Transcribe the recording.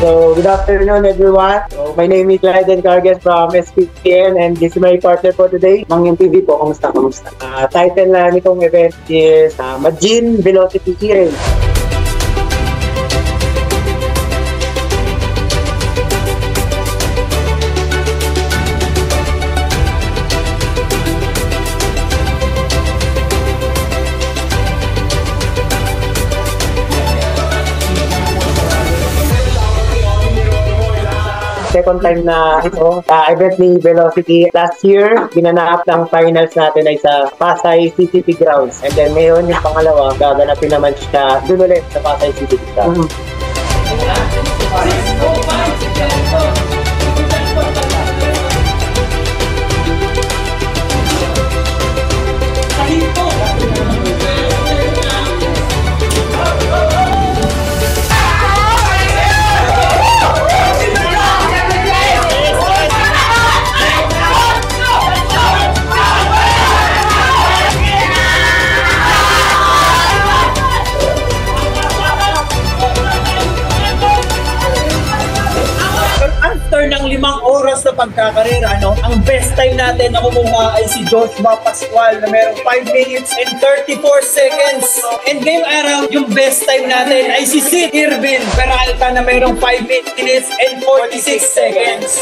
So, good afternoon everyone. So, my name is Raiden Carges from SPPN and this is my partner for today, Mangyong TV po. Kamusta? Title na nitong event is Majin Velocity Race. Second time na ito, event ni Velocity. Last year, ginanap ng finals natin ay sa Pasay CCT Grounds. And then ngayon, yung pangalawa, gaganapin naman siya dun ulit sa Pasay CCT Grounds. After ng 5 oras na pagkakarera, ang best time natin na kumuha ay si Joshua Pascual na merong 5 minutes and 34 seconds. And ngayong araw, yung best time natin ay si Sid Irvin Peralta na merong 5 minutes and 46 seconds.